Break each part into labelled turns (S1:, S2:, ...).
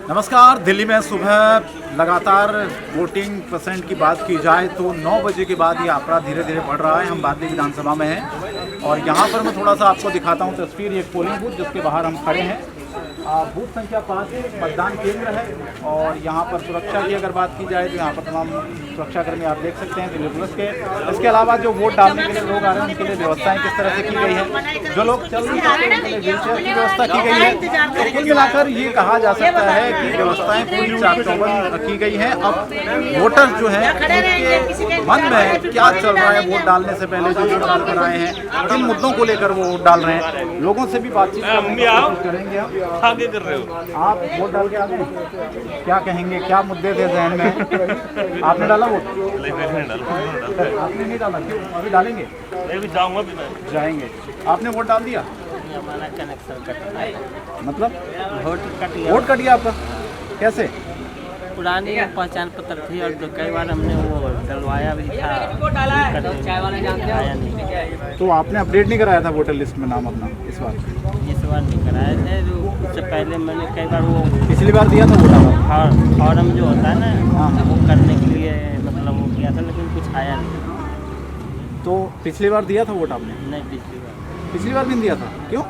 S1: नमस्कार। दिल्ली में सुबह लगातार वोटिंग परसेंट की बात की जाए तो 9 बजे के बाद ये आंकड़ा धीरे धीरे बढ़ रहा है। हम बादली विधानसभा में हैं और यहाँ पर मैं थोड़ा सा आपको दिखाता हूँ तस्वीर। ये एक पोलिंग बूथ जिसके बाहर हम खड़े हैं। बूथ संख्या 5 मतदान केंद्र है और यहाँ पर सुरक्षा की अगर बात की जाए तो यहाँ पर तमाम सुरक्षाकर्मी आप देख सकते हैं दिल्ली पुलिस के। इसके अलावा जो वोट डालने के लिए लोग आ रहे हैं उनके लिए व्यवस्थाएं किस तरह से की गई है। जो लोग चल नहीं सकते उनके लिए व्हील चेयर की व्यवस्था की गई है। तो कुल मिलाकर ये कहा जा सकता है कि व्यवस्थाएं पूरी चाक-चौबंद की गई हैं। अब वोटर जो हैं उनके मन में क्या चल रहा है वोट डालने से पहले जो वोट डाल कर आए हैं, किन मुद्दों को लेकर वो वोट डाल रहे हैं, लोगों से भी बातचीत करेंगे।
S2: आगे कर रहे हो
S1: आप वोट डाल के आ गए, क्या कहेंगे, क्या मुद्दे थे जहन में? आपने डाला वोट? आपने नहीं डाला, क्यों? अभी डालेंगे?
S2: मैं भी जाऊंगा,
S1: जाएंगे। आपने वोट डाल दिया?
S3: हमारा कनेक्शन कट,
S1: मतलब
S3: वोट कट गया
S1: आपका कैसे?
S3: पुरानी पहचान पत्र थी और कई बार हमने वो डलवाया भी था, आया नहीं।
S1: तो आपने अपडेट नहीं कराया था वोटर लिस्ट में नाम अपना इस बार
S3: नहीं कराए थे। उससे पहले मैंने कई बार वो
S1: पिछली बार दिया था वोट?
S3: फॉर्म जो होता है ना वो करने के लिए मतलब वो किया था, लेकिन कुछ आया नहीं।
S1: तो पिछली बार दिया था वोट आपने?
S3: नहीं,
S1: पिछली बार भी नहीं दिया था, क्यों?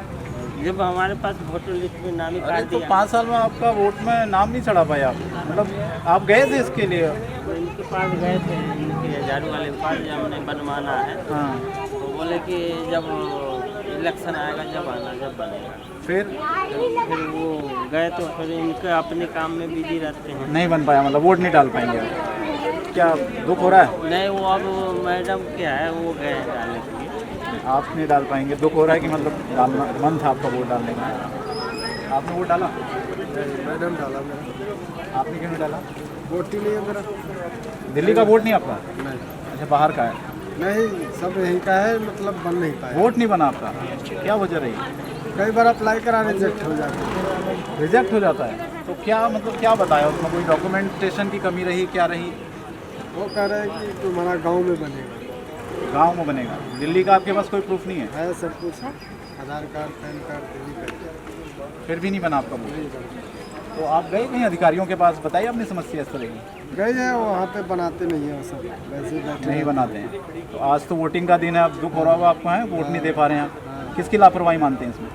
S3: जब हमारे पास वोटर लिस्ट में नाम ही काट
S1: तो
S3: दिया।
S1: 5 साल में आपका वोट में नाम नहीं चढ़ा पाया आप? मतलब आप गए थे इसके लिए?
S3: इनके पास गए थे, इनके झाड़ू वाले के पास, जब हमने बनवाना है।
S1: हाँ।
S3: तो बोले कि जब इलेक्शन आएगा जब आना, जब बनेगा।
S1: फिर
S3: वो गए तो फिर इनके अपने काम में बिजी रहते हैं,
S1: नहीं बन पाया, मतलब वोट नहीं डाल पाएंगे आप। क्या दुख हो रहा है?
S3: नहीं, वो अब मैडम क्या है वो गए हैं डालने के लिए।
S1: आप नहीं डाल पाएंगे, दुख हो रहा है कि मतलब डालना मन था आपका वोट डालने का? आपने वोट डाला?
S4: मैडम डाला मेरा।
S1: आपने क्यों नहीं डाला?
S4: वोट ही नहीं है मेरा।
S1: दिल्ली का वोट नहीं आपका?
S4: नहीं
S1: अच्छा, बाहर का है।
S4: नहीं, सब यहीं का है, मतलब बन नहीं पाया।
S1: वोट नहीं बना आपका, क्या वजह रही?
S4: कई बार अप्लाई करा रिजेक्ट हो जाता है।
S1: रिजेक्ट हो जाता है तो क्या मतलब क्या बताया उसमें? कोई डॉक्यूमेंटेशन की कमी रही, क्या रही?
S4: वो कह रहे हैं कि तुम्हारा गांव में बनेगा।
S1: गांव में बनेगा? दिल्ली का आपके पास कोई प्रूफ नहीं है?
S4: सब कुछ, आधार कार्ड, पैन कार्ड, दिल्ली का।
S1: फिर भी नहीं बना आपका वोट? तो आप गए कहीं अधिकारियों के पास, बताइए अपनी समस्या इस तरह की?
S4: गए हैं, वहाँ पे बनाते नहीं है वो सब, वैसे ही बैठे
S1: नहीं बनाते हैं। तो आज तो वोटिंग का दिन है, अब दुख हो रहा होगा आपको, है वोट नहीं दे पा रहे हैं आप। किसकी लापरवाही मानते हैं इसमें?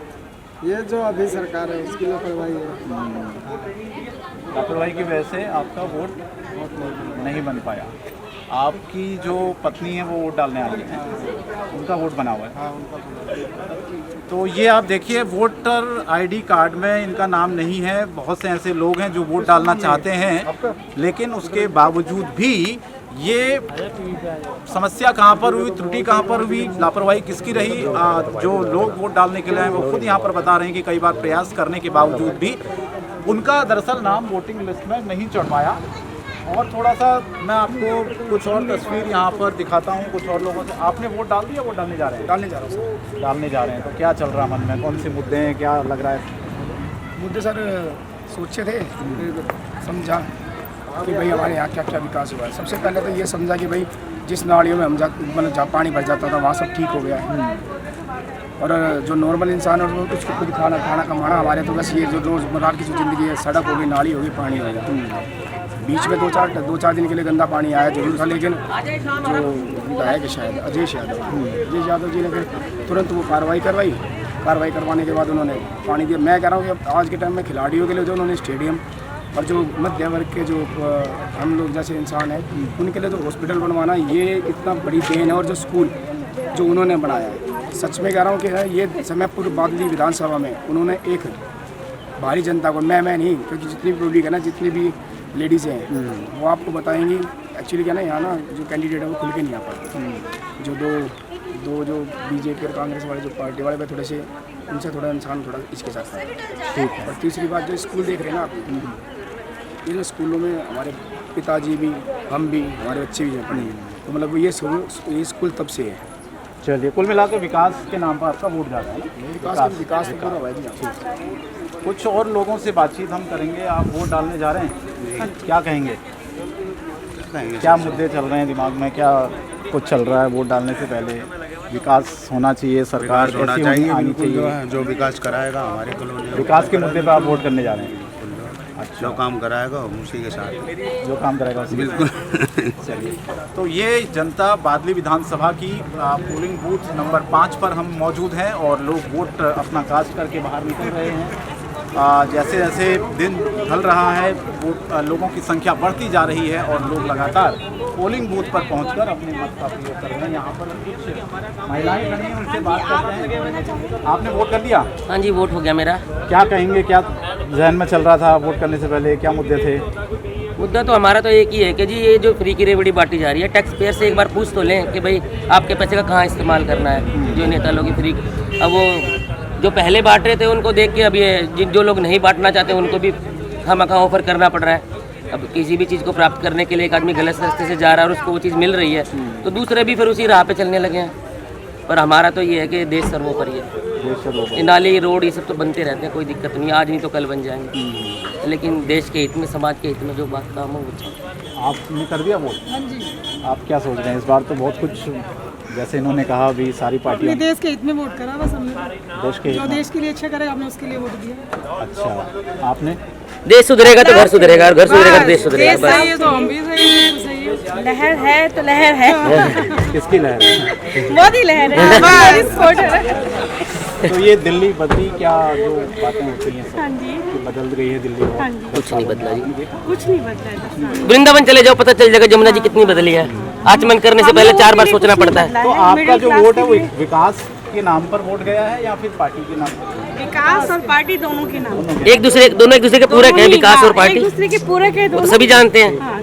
S4: ये जो अभी सरकार है उसकी लापरवाही है।
S1: लापरवाही की वजह से आपका वोट नहीं बन पाया। आपकी जो पत्नी है वो वोट डालने आई है, उनका वोट बना हुआ है।
S4: हाँ, उनका।
S1: तो ये आप देखिए, वोटर आईडी कार्ड में इनका नाम नहीं है। बहुत से ऐसे लोग हैं जो वोट डालना चाहते हैं, लेकिन उसके बावजूद भी ये समस्या कहाँ पर हुई, त्रुटि कहाँ पर हुई, लापरवाही किसकी रही? जो लोग वोट डालने के लिए आए वो खुद यहाँ पर बता रहे हैं कि कई बार प्रयास करने के बावजूद भी उनका दरअसल नाम वोटिंग लिस्ट में नहीं चढ़ पाया। और थोड़ा सा मैं आपको कुछ और तस्वीर यहाँ पर दिखाता हूँ कुछ और लोगों से। आपने वोट डाल दिया? वोट डालने जा रहे हैं?
S4: डालने जा रहा हूँ सर।
S1: डालने जा रहे हैं। तो क्या चल रहा मन में, कौन से मुद्दे हैं, क्या लग रहा है?
S5: मुद्दे सर सोचे थे, समझा कि भाई हमारे यहाँ क्या क्या विकास हुआ है। सबसे पहले तो ये समझा कि भाई जिस नालियों में हम मतलब जहाँ पानी भर जाता था वहाँ सब ठीक हो गया है। और जो नॉर्मल इंसान है वो उसको खुद खाना कमाना, हमारे तो बस ये जो रोज़मर्रा की जो ज़िंदगी है, सड़क हो गई, नाली हो गई, पानी हो गया। बीच में दो चार दिन के लिए गंदा पानी आया जरूर था, लेकिन जो विधायक शायद अजय यादव जी ने फिर तुरंत वो कार्रवाई करवाने के बाद उन्होंने पानी दिया। मैं कह रहा हूँ कि आज के टाइम में खिलाड़ियों के लिए जो उन्होंने स्टेडियम और जो मध्य वर्ग के जो हम लोग जैसे इंसान हैं उनके लिए जो हॉस्पिटल बनवाना, ये इतना बड़ी देन है। और जो स्कूल जो उन्होंने बनाया है, सच में कह रहा हूँ कि ये समयपुर बादली विधानसभा में उन्होंने एक भारी जनता को, मैं नहीं, क्योंकि जितनी भी पब्लिक है ना, जितनी भी लेडीज़ हैं वो आपको बताएंगी एक्चुअली क्या ना, यहाँ ना जो कैंडिडेट है वो खुल के नहीं आ पाते। जो दो जो बीजेपी और कांग्रेस वाले जो पार्टी वाले पे थोड़े से उनसे थोड़ा इंसान थोड़ा इसके साथ ठीक है। और तीसरी बात, जो स्कूल देख रहे हैं ना आप, ये स्कूलों में हमारे पिताजी भी, हम भी, हमारे बच्चे भी हैं पढ़े, तो मतलब ये स्कूल तब से है।
S1: चलिए, कुल मिलाकर विकास के नाम पर आपका वोट जा रहा है ना?
S5: विकास तो पूरा हुआ है जी।
S1: कुछ और लोगों से बातचीत हम करेंगे। आप वोट डालने जा रहे हैं, क्या कहेंगे? क्या मुद्दे चल रहे हैं दिमाग में, क्या कुछ चल रहा है वोट डालने से पहले? विकास होना चाहिए, सरकार
S6: होना
S1: कैसी
S6: चाहिए,
S1: आनी
S6: बिल्कुल
S1: चाहिए,
S6: जो विकास कराएगा हमारे कॉलोनी।
S1: विकास के मुद्दे पर आप वोट करने जा रहे हैं?
S4: जो काम कराएगा हम उसी के साथ
S1: जो काम करेगा उसी के
S4: बिल्कुल
S1: चलिए। तो ये जनता बादली विधानसभा की पोलिंग बूथ नंबर 5 पर हम मौजूद हैं और लोग वोट अपना कास्ट करके बाहर निकल रहे हैं। जैसे जैसे दिन ढल रहा है वोट लोगों की संख्या बढ़ती जा रही है और लोग लगातार पोलिंग बूथ पर पहुंचकर अपने मत का प्रयोग कर रहे हैं। यहाँ पर कुछ महिलाएं खड़ी हैं, उनसे बात करते हैं। आपने वोट कर लिया?
S3: हाँ जी, वोट हो गया मेरा।
S1: क्या कहेंगे, क्या जहन में चल रहा था वोट करने से पहले, क्या मुद्दे थे?
S3: मुद्दा तो हमारा तो एक ही है कि जी ये जो फ्री की रेवड़ी बांटी जा रही है, टैक्स पेयर से एक बार पूछ तो लें कि भाई आपके पैसे का कहाँ इस्तेमाल करना है। जो नेता लोग फ्री, अब वो जो पहले बांट रहे थे उनको देख के अब ये जो लोग नहीं बांटना चाहते उनको भी खामखा ऑफर करना पड़ रहा है। अब किसी भी चीज़ को प्राप्त करने के लिए एक आदमी गलत रास्ते से जा रहा है और उसको वो चीज़ मिल रही है तो दूसरे भी फिर उसी राह पे चलने लगे हैं। पर हमारा तो ये है कि देश सर्वोपरि है। ये नाले रोड ये सब तो बनते रहते हैं, कोई दिक्कत नहीं, आज नहीं तो कल बन जाएंगे, लेकिन देश के हित में, समाज के हित में जो बात काम हो वो चाहिए।
S1: आपने कर दिया वोट? हाँ जी। आप क्या सोच रहे हैं इस बार? तो बहुत कुछ जैसे इन्होंने कहा भी सारी पार्टियां
S6: देश के हित में वोट करा, बस हमने
S1: देश के हित
S6: जो
S1: में।
S6: देश के लिए अच्छा करेगा हमने उसके लिए वोट दिया।
S1: अच्छा, आपने?
S3: देश सुधरेगा तो घर सुधरेगा और घर सुधरेगा तो देश सुधरेगा।
S6: देश सही है तो हम भी सही है, तो सही है।
S7: लहर है तो लहर है।
S1: किसकी लहर है?
S7: मोदी लहर है। बस वोट है।
S1: तो ये दिल्ली बदली, क्या जो बातें होती हैं सब
S7: हाँ जी,
S1: कि बदल गई है दिल्ली?
S7: हाँ जी,
S3: कुछ नहीं बदला जी।
S7: कुछ नहीं बदला है।
S3: वृंदावन चले जाओ, पता चल जाएगा जमुना जी कितनी बदली है। आचमन करने से पहले 4 बार सोचना पड़ता है।
S1: तो आपका जो वोट है वो विकास के नाम पर वोट गया है या फिर पार्टी के नाम पर?
S7: विकास और पार्टी दोनों के नाम।
S3: दोनों एक दूसरे के पूरक हैं, विकास और
S7: एक
S3: पार्टी,
S7: दूसरे के पूरक है
S3: वो तो
S7: दोनों।
S3: सभी जानते हैं।
S7: हाँ।